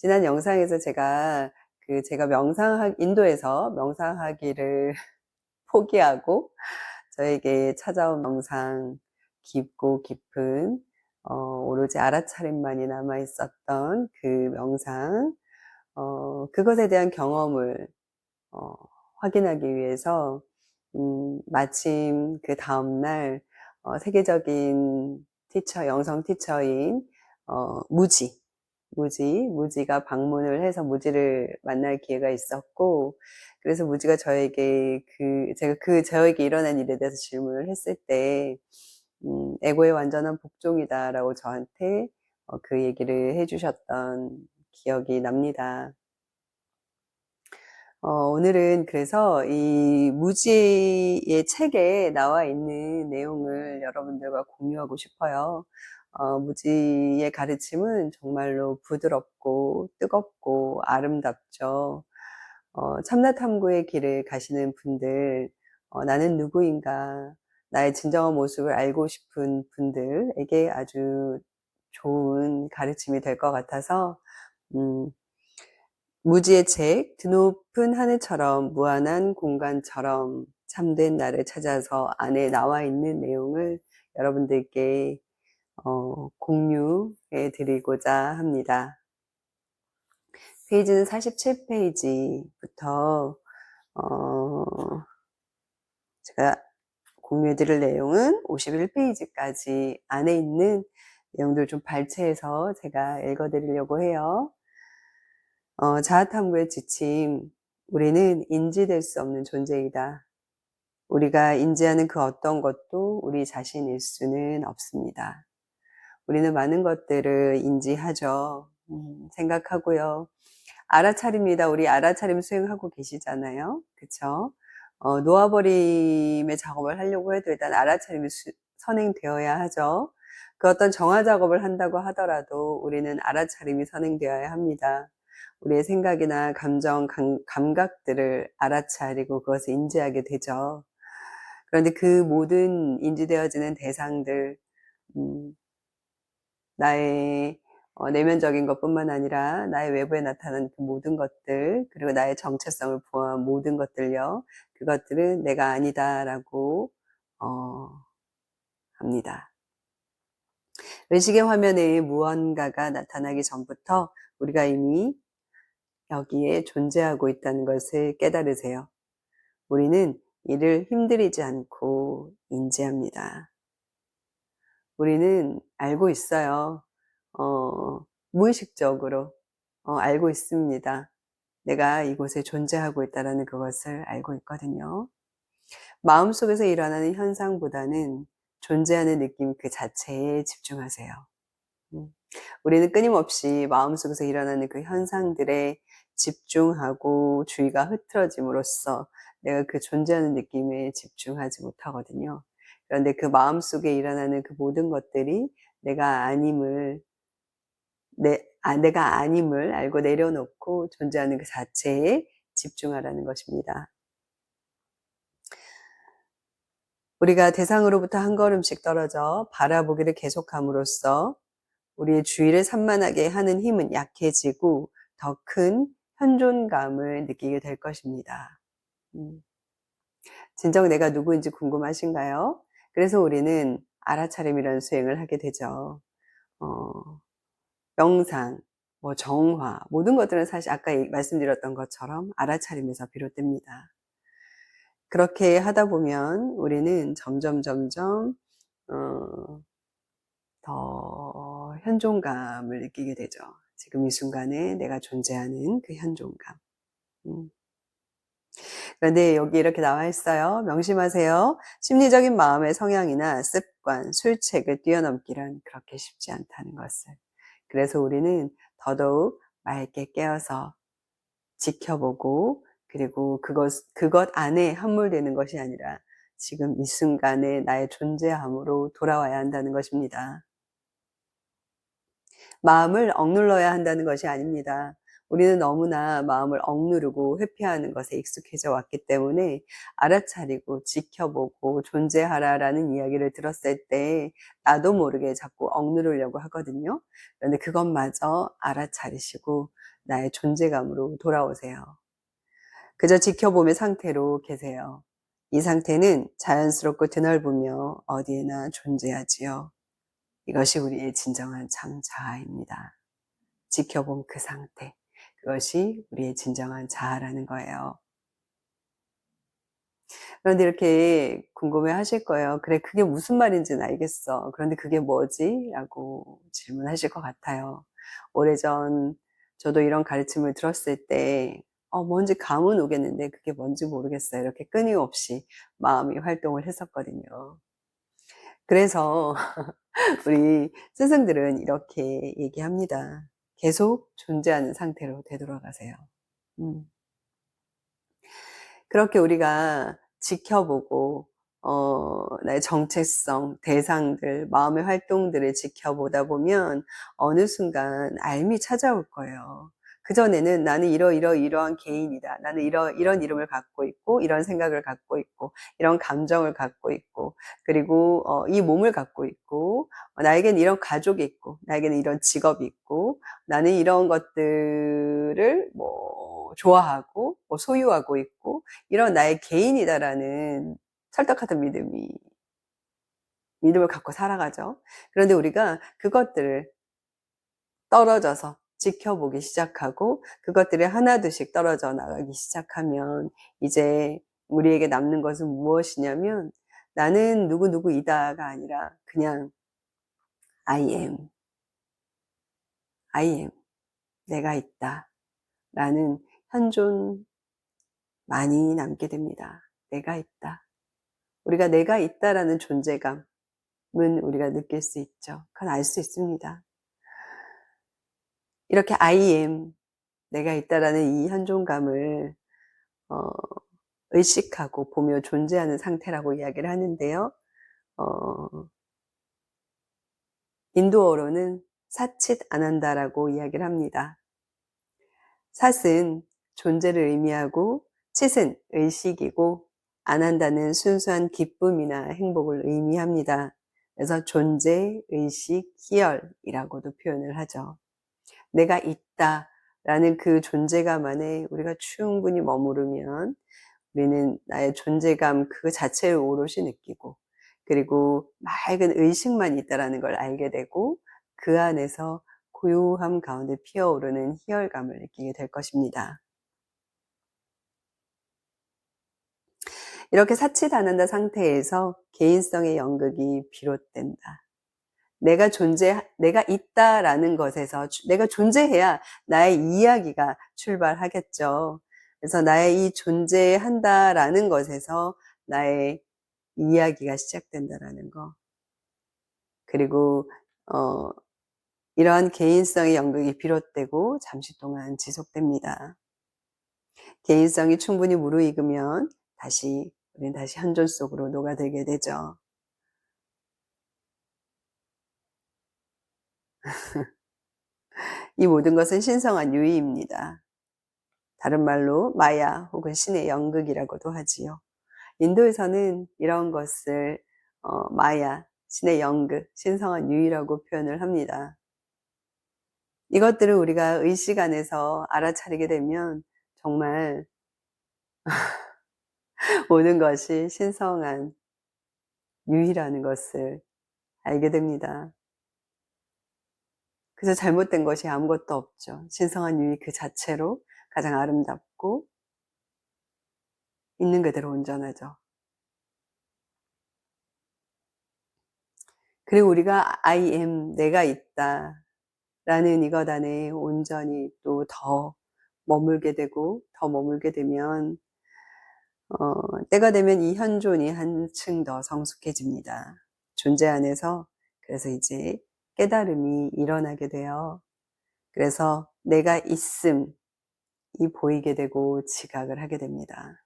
지난 영상에서 제가 인도에서 명상하기를 포기하고 저에게 찾아온 명상, 깊고 깊은, 오로지 알아차림만이 남아있었던 그 명상, 그것에 대한 경험을, 어, 확인하기 위해서, 마침 그 다음날, 세계적인 영성 티처인, 무지가 방문을 해서 무지를 만날 기회가 있었고, 그래서 무지가 저에게 일어난 일에 대해서 질문을 했을 때, 에고의 완전한 복종이다라고 저한테 그 얘기를 해주셨던 기억이 납니다. 오늘은 그래서 이 무지의 책에 나와 있는 내용을 여러분들과 공유하고 싶어요. 무지의 가르침은 정말로 부드럽고 뜨겁고 아름답죠. 참나 탐구의 길을 가시는 분들, 나는 누구인가, 나의 진정한 모습을 알고 싶은 분들에게 아주 좋은 가르침이 될 것 같아서, 음, 무지의 책, 드높은 하늘처럼 무한한 공간처럼 참된 나를 찾아서 안에 나와 있는 내용을 여러분들께 공유해 드리고자 합니다. 페이지는 47페이지부터 제가 공유해 드릴 내용은 51페이지까지 안에 있는 내용들 좀 발췌해서 제가 읽어 드리려고 해요. 자아탐구의 지침, 우리는 인지될 수 없는 존재이다. 우리가 인지하는 그 어떤 것도 우리 자신일 수는 없습니다. 우리는 많은 것들을 인지하죠. 생각하고요. 알아차립니다. 우리 알아차림 수행하고 계시잖아요. 그쵸? 놓아버림의 작업을 하려고 해도 일단 알아차림이 선행되어야 하죠. 그 어떤 정화 작업을 한다고 하더라도 우리는 알아차림이 선행되어야 합니다. 우리의 생각이나 감정, 감각들을 알아차리고 그것을 인지하게 되죠. 그런데 그 모든 인지되어지는 대상들, 나의 내면적인 것뿐만 아니라 나의 외부에 나타나는 그 모든 것들, 그리고 나의 정체성을 포함한 모든 것들요, 그것들은 내가 아니다라고 합니다. 의식의 화면에 무언가가 나타나기 전부터 우리가 이미 여기에 존재하고 있다는 것을 깨달으세요. 우리는 이를 힘들이지 않고 인지합니다. 우리는 알고 있어요. 무의식적으로 알고 있습니다. 내가 이곳에 존재하고 있다는 그것을 알고 있거든요. 마음속에서 일어나는 현상보다는 존재하는 느낌 그 자체에 집중하세요. 우리는 끊임없이 마음속에서 일어나는 그 현상들에 집중하고 주의가 흐트러짐으로써 내가 그 존재하는 느낌에 집중하지 못하거든요. 그런데 그 마음속에 일어나는 그 모든 것들이 내가 아님을 알고 내려놓고 존재하는 그 자체에 집중하라는 것입니다. 우리가 대상으로부터 한 걸음씩 떨어져 바라보기를 계속함으로써 우리의 주의를 산만하게 하는 힘은 약해지고 더 큰 현존감을 느끼게 될 것입니다. 진정 내가 누구인지 궁금하신가요? 그래서 우리는 알아차림이라는 수행을 하게 되죠. 명상, 정화, 모든 것들은 사실 아까 말씀드렸던 것처럼 알아차림에서 비롯됩니다. 그렇게 하다 보면 우리는 점점 더 현존감을 느끼게 되죠. 지금 이 순간에 내가 존재하는 그 현존감. 그런데 여기 이렇게 나와 있어요. 명심하세요. 심리적인 마음의 성향이나 습관, 술책을 뛰어넘기란 그렇게 쉽지 않다는 것을. 그래서 우리는 더더욱 맑게 깨어서 지켜보고, 그리고 그것 안에 함몰되는 것이 아니라 지금 이 순간에 나의 존재함으로 돌아와야 한다는 것입니다. 마음을 억눌러야 한다는 것이 아닙니다. 우리는 너무나 마음을 억누르고 회피하는 것에 익숙해져 왔기 때문에 알아차리고 지켜보고 존재하라라는 이야기를 들었을 때 나도 모르게 자꾸 억누르려고 하거든요. 그런데 그것마저 알아차리시고 나의 존재감으로 돌아오세요. 그저 지켜보는 상태로 계세요. 이 상태는 자연스럽고 드넓으며 어디에나 존재하지요. 이것이 우리의 진정한 참 자아입니다. 지켜본 그 상태. 그것이 우리의 진정한 자아라는 거예요. 그런데 이렇게 궁금해 하실 거예요. 그래, 그게 무슨 말인지는 알겠어. 그런데 그게 뭐지? 라고 질문하실 것 같아요. 오래전 저도 이런 가르침을 들었을 때, 뭔지 감은 오겠는데 그게 뭔지 모르겠어요. 이렇게 끊임없이 마음이 활동을 했었거든요. 그래서 우리 스승들은 이렇게 얘기합니다. 계속 존재하는 상태로 되돌아가세요. 음. 그렇게 우리가 지켜보고 나의 정체성, 대상들, 마음의 활동들을 지켜보다 보면 어느 순간 알미 찾아올 거예요. 그전에는 나는 이러한 개인이다. 나는 이런 이름을 갖고 있고, 이런 생각을 갖고 있고, 이런 감정을 갖고 있고, 그리고 이 몸을 갖고 있고, 나에게는 이런 가족이 있고, 나에게는 이런 직업이 있고, 나는 이런 것들을 좋아하고, 소유하고 있고, 이런 나의 개인이다라는 철떡같은 믿음을 갖고 살아가죠. 그런데 우리가 그것들을 떨어져서 지켜보기 시작하고 그것들이 하나둘씩 떨어져 나가기 시작하면 이제 우리에게 남는 것은 무엇이냐면 나는 누구누구이다가 아니라 그냥 I am, I am, 내가 있다 라는 현존만이 남게 됩니다. 내가 있다. 우리가 내가 있다라는 존재감은 우리가 느낄 수 있죠. 그건 알 수 있습니다. 이렇게 I am, 내가 있다라는 이 현존감을 어, 의식하고 보며 존재하는 상태라고 이야기를 하는데요. 인도어로는 사칫 아난다라고 이야기를 합니다. 삿은 존재를 의미하고 칫은 의식이고 아난다는 순수한 기쁨이나 행복을 의미합니다. 그래서 존재, 의식, 희열이라고도 표현을 하죠. 내가 있다라는 그 존재감 안에 우리가 충분히 머무르면 우리는 나의 존재감 그 자체를 오롯이 느끼고 그리고 맑은 의식만 있다라는 걸 알게 되고 그 안에서 고요함 가운데 피어오르는 희열감을 느끼게 될 것입니다. 이렇게 사치도 않는다 상태에서 개인성의 연극이 비롯된다. 내가 있다라는 것에서 내가 존재해야 나의 이야기가 출발하겠죠. 그래서 나의 이 존재한다라는 것에서 나의 이야기가 시작된다라는 거. 그리고 이러한 개인성의 연극이 비롯되고 잠시 동안 지속됩니다. 개인성이 충분히 무르익으면 우리는 다시 현존 속으로 녹아들게 되죠. 이 모든 것은 신성한 유의입니다. 다른 말로 마야 혹은 신의 연극이라고도 하지요. 인도에서는 이런 것을 마야, 신의 연극, 신성한 유의라고 표현을 합니다. 이것들을 우리가 의식 안에서 알아차리게 되면 정말 모든 것이 신성한 유의라는 것을 알게 됩니다. 그래서 잘못된 것이 아무것도 없죠. 신성한 유의 그 자체로 가장 아름답고 있는 그대로 온전하죠. 그리고 우리가 I am, 내가 있다 라는 이것 안에 온전히 또 더 머물게 되면 때가 되면 이 현존이 한층 더 성숙해집니다. 존재 안에서 그래서 이제 깨달음이 일어나게 돼요. 그래서 내가 있음이 보이게 되고 지각을 하게 됩니다.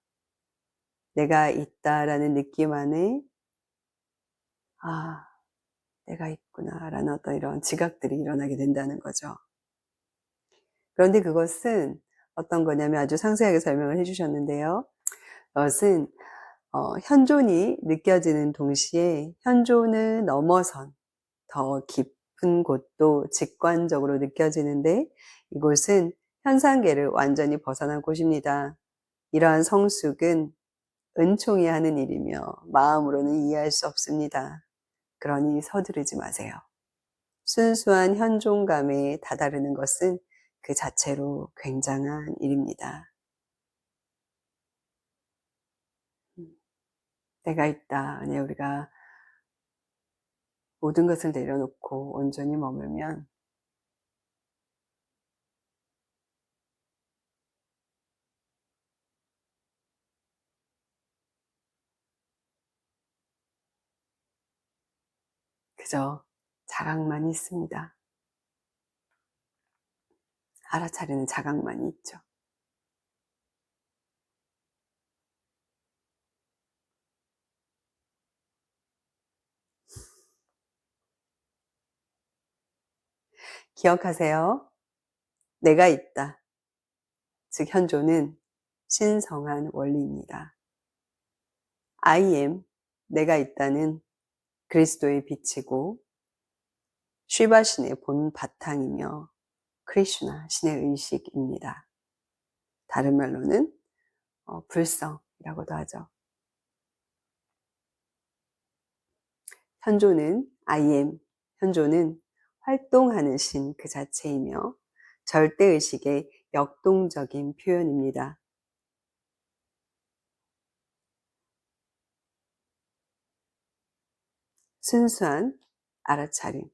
내가 있다라는 느낌 안에 내가 있구나라는 어떤 이런 지각들이 일어나게 된다는 거죠. 그런데 그것은 어떤 거냐면 아주 상세하게 설명을 해 주셨는데요. 그것은 현존이 느껴지는 동시에 현존을 넘어선 더 깊은 곳도 직관적으로 느껴지는데 이곳은 현상계를 완전히 벗어난 곳입니다. 이러한 성숙은 은총이 하는 일이며 마음으로는 이해할 수 없습니다. 그러니 서두르지 마세요. 순수한 현존감에 다다르는 것은 그 자체로 굉장한 일입니다. 내가 있다. 만약 우리가 모든 것을 내려놓고 온전히 머물면 그저 자각만 있습니다. 알아차리는 자각만이 있죠. 기억하세요. 내가 있다. 즉 현존은 신성한 원리입니다. I am, 내가 있다는 그리스도의 빛이고 쉬바 신의 본 바탕이며 크리슈나 신의 의식입니다. 다른 말로는 불성이라고도 하죠. 현존은 I am, 현존은 활동하는 신 그 자체이며 절대의식의 역동적인 표현입니다. 순수한 알아차림.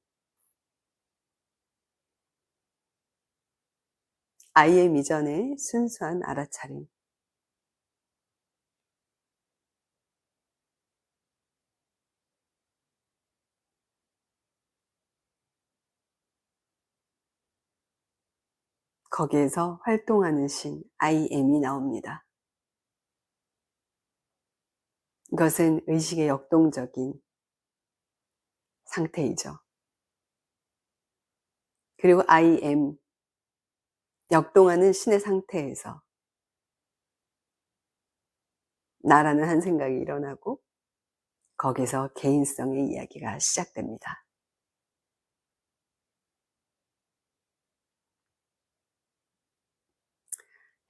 I am 이전의 순수한 알아차림. 거기에서 활동하는 신 I am이 나옵니다. 이것은 의식의 역동적인 상태이죠. 그리고 I am, 역동하는 신의 상태에서 나라는 한 생각이 일어나고 거기서 개인성의 이야기가 시작됩니다.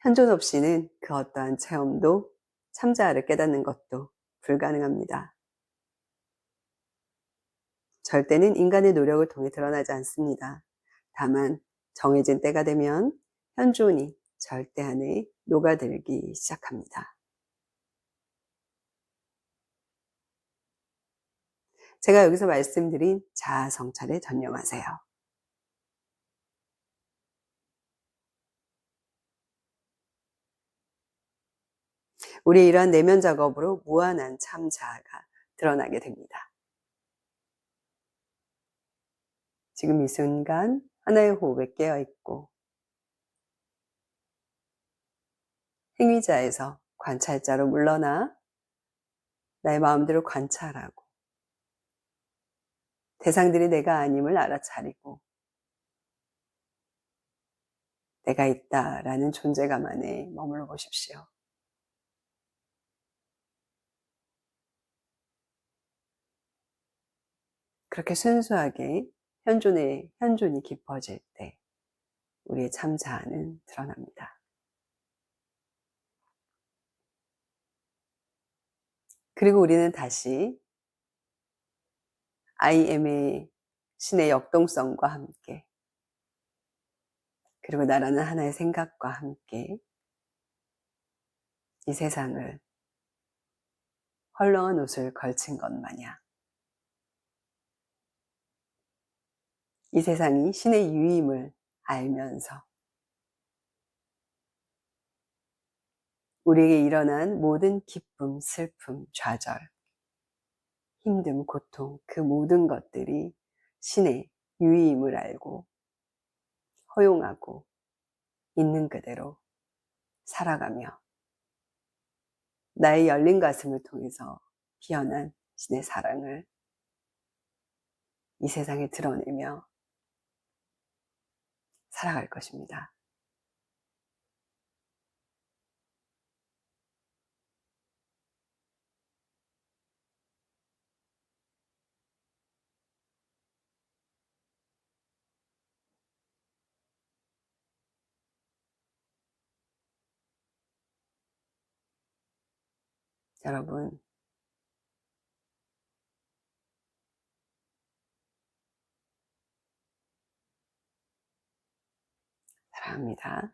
현존 없이는 그 어떠한 체험도 참자아를 깨닫는 것도 불가능합니다. 절대는 인간의 노력을 통해 드러나지 않습니다. 다만 정해진 때가 되면 현존이 절대 안에 녹아들기 시작합니다. 제가 여기서 말씀드린 자아 성찰에 전념하세요. 우리의 이러한 내면 작업으로 무한한 참 자아가 드러나게 됩니다. 지금 이 순간 하나의 호흡에 깨어있고 행위자에서 관찰자로 물러나 나의 마음대로 관찰하고 대상들이 내가 아님을 알아차리고 내가 있다라는 존재감 안에 머물러 보십시오. 그렇게 순수하게 현존이 깊어질 때 우리의 참 자아는 드러납니다. 그리고 우리는 다시 I am의 신의 역동성과 함께 그리고 나라는 하나의 생각과 함께 이 세상을 헐렁한 옷을 걸친 것 마냥 이 세상이 신의 유임을 알면서 우리에게 일어난 모든 기쁨, 슬픔, 좌절, 힘듦, 고통 그 모든 것들이 신의 유임을 알고 허용하고 있는 그대로 살아가며 나의 열린 가슴을 통해서 피어난 신의 사랑을 이 세상에 드러내며 살아갈 것입니다. 여러분, 사랑합니다.